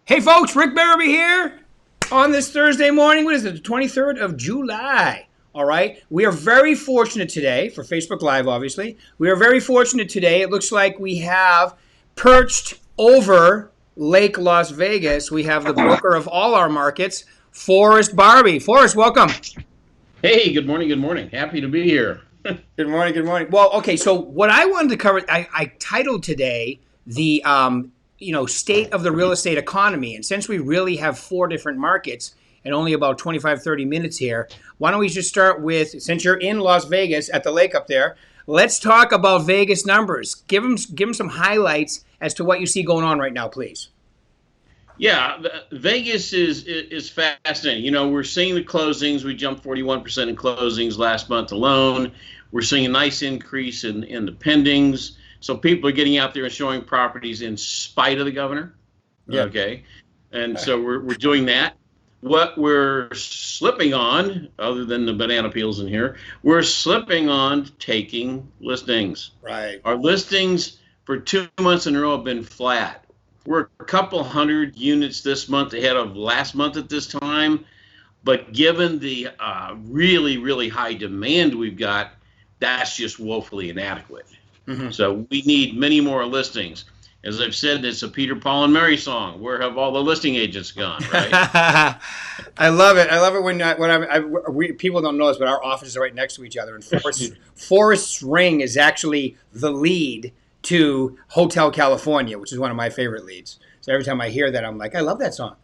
Hey folks, Rick Berube here on this Thursday morning. What is it, the 23rd of July? All right. We are very fortunate today for Facebook Live, obviously. We are very fortunate today. It looks like we have perched over Lake Las Vegas. We have the broker of all our markets, Forrest Barbee. Forrest, welcome. Hey, good morning. Good morning. Happy to be here. Good morning. Good morning. Well, okay. So what I wanted to cover, I titled today the state of the real estate economy, and since we really have four different markets and only about 25, 30 minutes here, why don't we just start with, since you're in Las Vegas at the lake up there, let's talk about Vegas numbers. Give them some highlights as to what you see going on right now, please. Yeah, Vegas is fascinating. We're seeing the closings. We jumped 41% in closings last month alone. We're seeing a nice increase in the pendings. So people are getting out there and showing properties in spite of the governor. Yeah. Okay. And so we're doing that. What we're slipping on, other than the banana peels in here, we're slipping on taking listings. Right. Our listings for 2 months in a row have been flat. We're a couple hundred units this month ahead of last month at this time. But given the really, really high demand we've got, that's just woefully inadequate. Mm-hmm. So we need many more listings. As I've said, it's a Peter, Paul, and Mary song. Where have all the listing agents gone, right? I love it. I love it when people don't know this, but our offices are right next to each other. And Forrest's Ring is actually the lead to Hotel California, which is one of my favorite leads. So every time I hear that, I'm like, I love that song.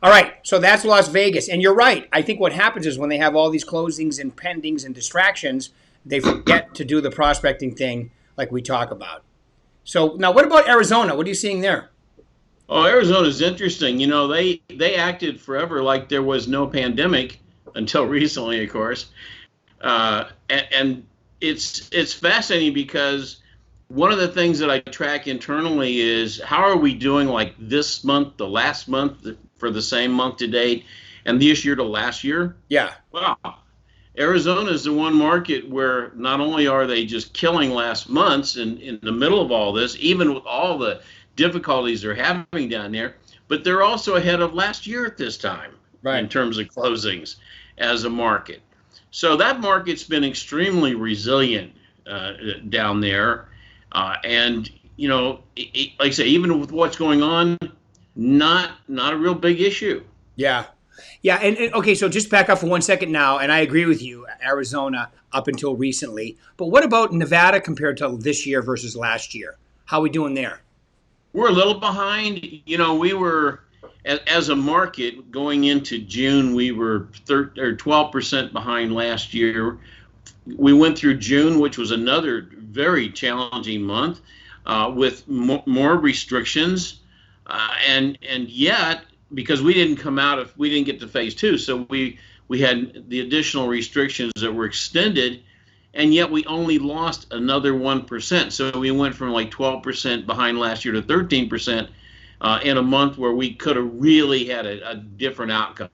All right, so that's Las Vegas. And you're right. I think what happens is when they have all these closings and pendings and distractions, they forget to do the prospecting thing like we talk about. So now what about Arizona? What are you seeing there? Oh, Arizona's interesting. They acted forever like there was no pandemic until recently, of course. And it's fascinating because one of the things that I track internally is how are we doing like this month, the last month for the same month to date, and this year to last year? Yeah. Wow. Arizona is the one market where not only are they just killing last months in the middle of all this, even with all the difficulties they're having down there, but they're also ahead of last year at this time, right, in terms of closings as a market. So that market's been extremely resilient down there. And, like I say, even with what's going on, not a real big issue. Yeah. Yeah, and okay, so just back up for 1 second now, and I agree with you, Arizona up until recently. But what about Nevada compared to this year versus last year? How are we doing there? We're a little behind. We were, as a market, going into June, we were 12% behind last year. We went through June, which was another very challenging month with more restrictions. And yet, because we didn't get to phase two, so we had the additional restrictions that were extended, and yet we only lost another 1%. So we went from like 12% behind last year to 13% in a month where we could have really had a different outcome.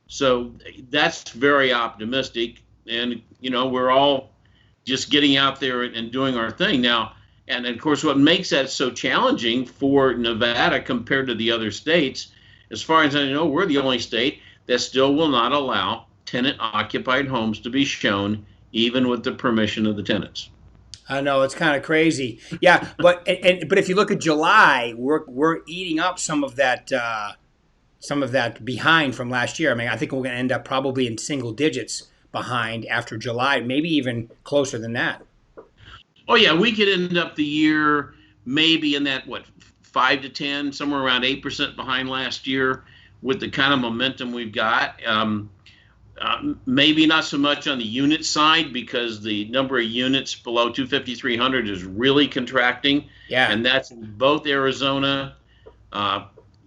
So that's very optimistic, and we're all just getting out there and doing our thing now. And of course, what makes that so challenging for Nevada compared to the other states, as far as I know, we're the only state that still will not allow tenant-occupied homes to be shown, even with the permission of the tenants. I know, it's kind of crazy. Yeah, but if you look at July, we're eating up some of that behind from last year. I mean, I think we're going to end up probably in single digits behind after July, maybe even closer than that. Oh yeah, we could end up the year maybe in that 5 to 10, somewhere around 8% behind last year with the kind of momentum we've got. Maybe not so much on the unit side because the number of units below 250-300 is really contracting. Yeah. And that's in both Arizona,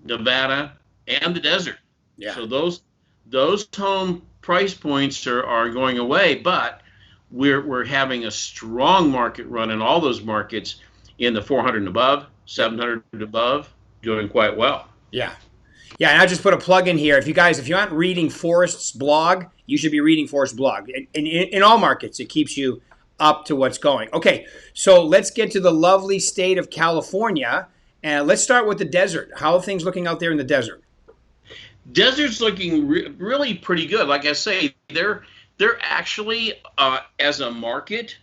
Nevada, and the desert. Yeah. So those home price points are going away, but we're having a strong market run in all those markets in the 400 and above, 700 and above, doing quite well. Yeah. Yeah, and I just put a plug in here. If you aren't reading Forrest's blog, you should be reading Forrest's blog. In all markets, it keeps you up to what's going. Okay, so let's get to the lovely state of California. And let's start with the desert. How are things looking out there in the desert? Desert's looking really pretty good. Like I say, they're actually as a market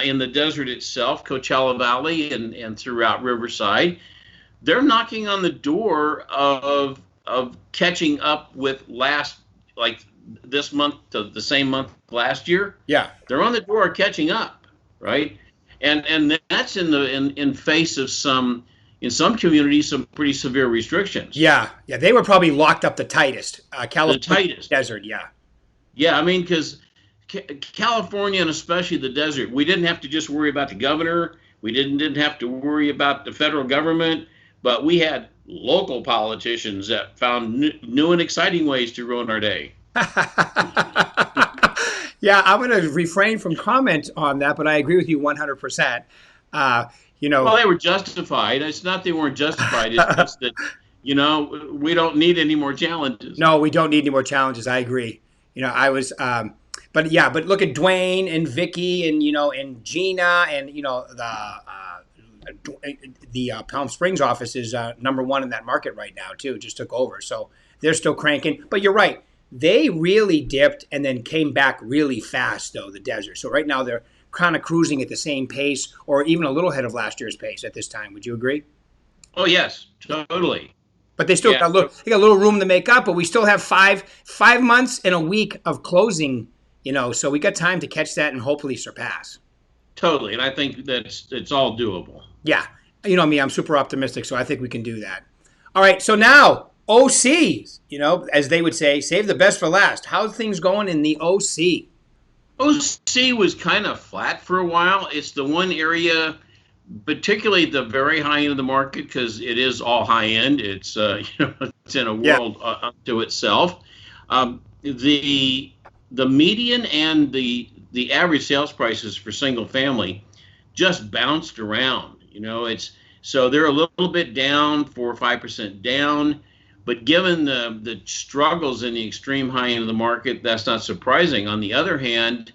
in the desert itself, Coachella Valley and throughout Riverside, they're knocking on the door of catching up with last like this month to the same month last year. Yeah. They're on the door of catching up, right? And that's in face of in some communities some pretty severe restrictions. Yeah. Yeah. They were probably locked up the tightest. The California tightest. desert. Yeah. Yeah, I mean, because California and especially the desert, we didn't have to just worry about the governor. We didn't have to worry about the federal government, but we had local politicians that found new and exciting ways to ruin our day. Yeah, I'm going to refrain from comment on that, but I agree with you 100%. Well, they were justified. It's not they weren't justified. It's just that, we don't need any more challenges. No, we don't need any more challenges. I agree. I was, but look at Dwayne and Vicky and, and Gina and, the Palm Springs office is number one in that market right now, too. Just took over. So they're still cranking. But you're right. They really dipped and then came back really fast, though, the desert. So right now they're kind of cruising at the same pace or even a little ahead of last year's pace at this time. Would you agree? Oh, yes, totally. But they still got a little room to make up, but we still have five months and a week of closing, so we got time to catch that and hopefully surpass. Totally. And I think it's all doable. Yeah. You know me, I'm super optimistic, so I think we can do that. All right, so now OCs, as they would say, save the best for last. How's things going in the OC? OC was kind of flat for a while. It's the one area, particularly the very high end of the market, because it is all high end. It's it's in a world unto itself. The median and the average sales prices for single family just bounced around. So they're a little bit down, 4 or 5% down. But given the struggles in the extreme high end of the market, that's not surprising. On the other hand,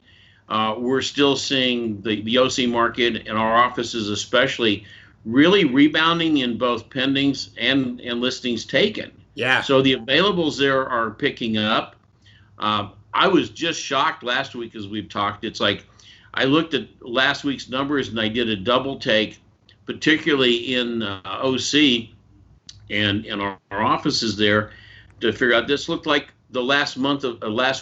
we're still seeing the OC market and our offices especially really rebounding in both pendings and listings taken. Yeah. So the availables there are picking up. I was just shocked last week as we've talked. It's like I looked at last week's numbers and I did a double take, particularly in OC and in our offices there, to figure out this looked like the last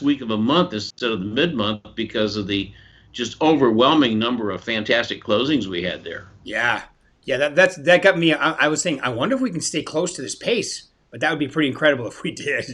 week of a month instead of the mid-month because of the just overwhelming number of fantastic closings we had there. Yeah. That got me. I was saying, I wonder if we can stay close to this pace, but that would be pretty incredible if we did.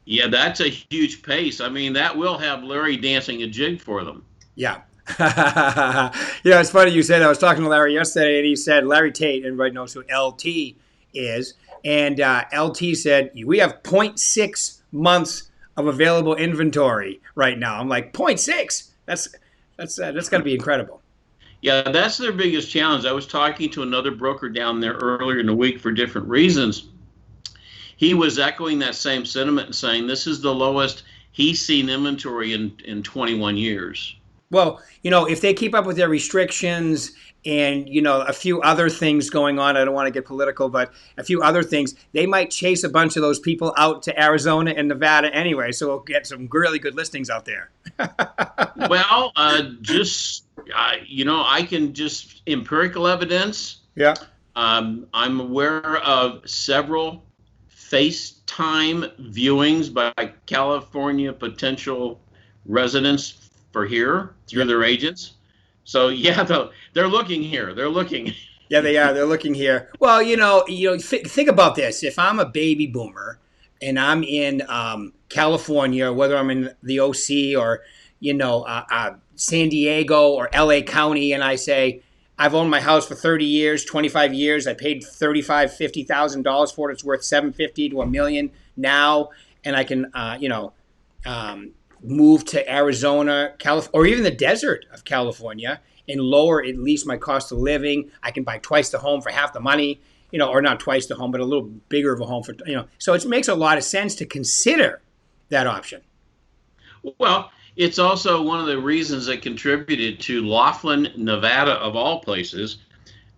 Yeah, that's a huge pace. I mean, that will have Larry dancing a jig for them. Yeah. It's funny you said, I was talking to Larry yesterday and he said, Larry Tate, everybody knows who LT is. And LT said, we have 0.6 months of available inventory right now. I'm like, 0.6? That's got to be incredible. Yeah, that's their biggest challenge. I was talking to another broker down there earlier in the week for different reasons. He was echoing that same sentiment and saying this is the lowest he's seen inventory in 21 years. Well, if they keep up with their restrictions and, a few other things going on, I don't want to get political, but a few other things, they might chase a bunch of those people out to Arizona and Nevada anyway. So we'll get some really good listings out there. Well, I can just empirical evidence. Yeah. I'm aware of several FaceTime viewings by California potential residents for here through their agents. So yeah, they're looking here. They're looking. Yeah, they are. They're looking here. Well, think about this. If I'm a baby boomer and I'm in California, whether I'm in the OC or San Diego or LA County, and I say I've owned my house for 30 years, 25 years. I paid $50,000 for it. It's worth $750,000 to $1 million now, and I can move to Arizona, California, or even the desert of California and lower at least my cost of living. I can buy twice the home for half the money, or not twice the home, but a little bigger of a home for, So it makes a lot of sense to consider that option. Well, it's also one of the reasons that contributed to Laughlin, Nevada, of all places,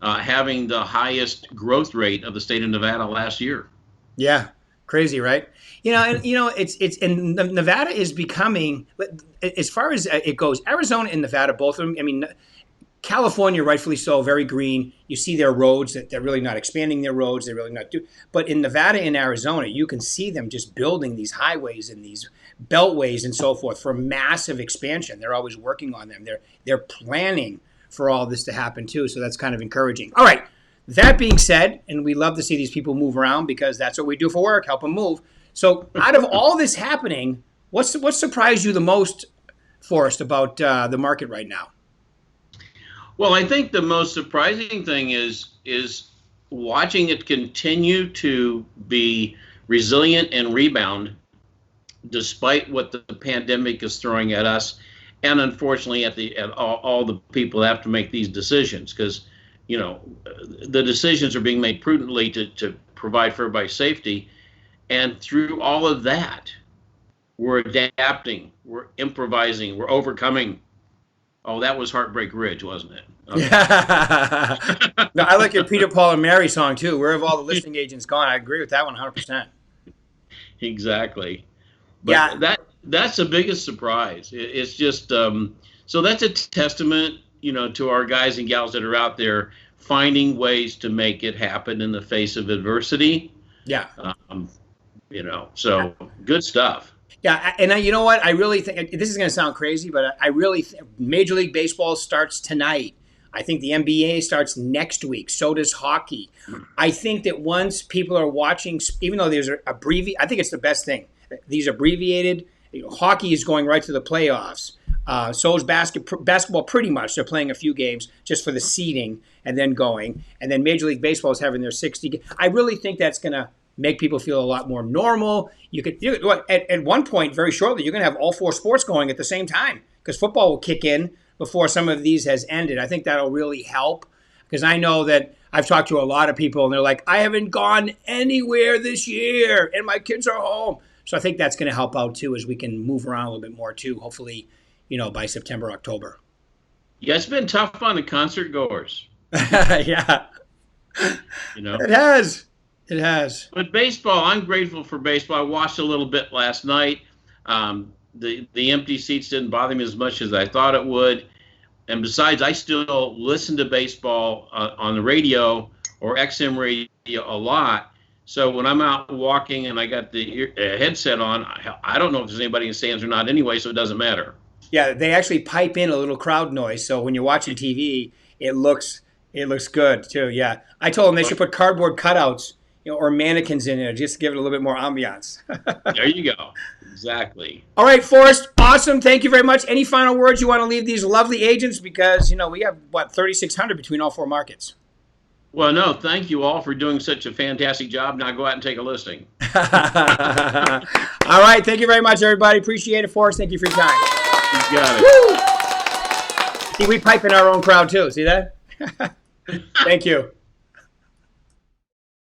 having the highest growth rate of the state of Nevada last year. Yeah, crazy, right? And Nevada is becoming, as far as it goes, Arizona and Nevada, both of them. I mean, California, rightfully so, very green. You see their roads that they're really not expanding their roads. They're really not But in Nevada and Arizona, you can see them just building these highways and these beltways and so forth for massive expansion. They're always working on them. They're planning for all this to happen too. So that's kind of encouraging. All right. That being said, and we love to see these people move around because that's what we do for work, help them move. So out of all this happening, what surprised you the most, Forrest, about the market right now? Well, I think the most surprising thing is watching it continue to be resilient and rebound despite what the pandemic is throwing at us, and unfortunately at all the people that have to make these decisions, because the decisions are being made prudently to provide for everybody's safety, and through all of that, we're adapting, we're improvising, we're overcoming. Oh, that was Heartbreak Ridge, wasn't it? Okay. Yeah. No, I like your Peter, Paul, and Mary song too. Where have all the listing agents gone? I agree with that one 100%. Exactly. But Yeah. that's the biggest surprise. It's just so that's a testament, to our guys and gals that are out there finding ways to make it happen in the face of adversity. Yeah. So good stuff. Yeah, and you know what? I really think this is going to sound crazy, but I really think Major League Baseball starts tonight. I think the NBA starts next week. So does hockey. I think that once people are watching, even though there's I think it's the best thing. These abbreviated. Hockey is going right to the playoffs. So is basketball pretty much. They're playing a few games just for the seeding and then going. And then Major League Baseball is having their 60. I really think that's going to make people feel a lot more normal. At one point, very shortly, you're going to have all four sports going at the same time because football will kick in before some of these has ended. I think that'll really help because I know that I've talked to a lot of people and they're like, I haven't gone anywhere this year and my kids are home. So I think that's going to help out too as we can move around a little bit more too, hopefully, by September, October. Yeah, it's been tough on the concert goers. Yeah. It has. It has. But baseball, I'm grateful for baseball. I watched a little bit last night. The empty seats didn't bother me as much as I thought it would. And besides, I still listen to baseball on the radio or XM radio a lot. So when I'm out walking and I got the headset on, I don't know if there's anybody in the stands or not anyway, so it doesn't matter. Yeah, they actually pipe in a little crowd noise. So when you're watching TV, it looks good too. Yeah, I told them they should put cardboard cutouts, or mannequins in there just to give it a little bit more ambiance. There you go. Exactly. All right, Forrest, awesome. Thank you very much. Any final words you want to leave these lovely agents? Because, we have, 3,600 between all four markets. Well, no, thank you all for doing such a fantastic job. Now go out and take a listing. All right, thank you very much, everybody. Appreciate it, Forrest. Thank you for your time. You got it. Woo! See, we pipe in our own crowd, too. See that? Thank you.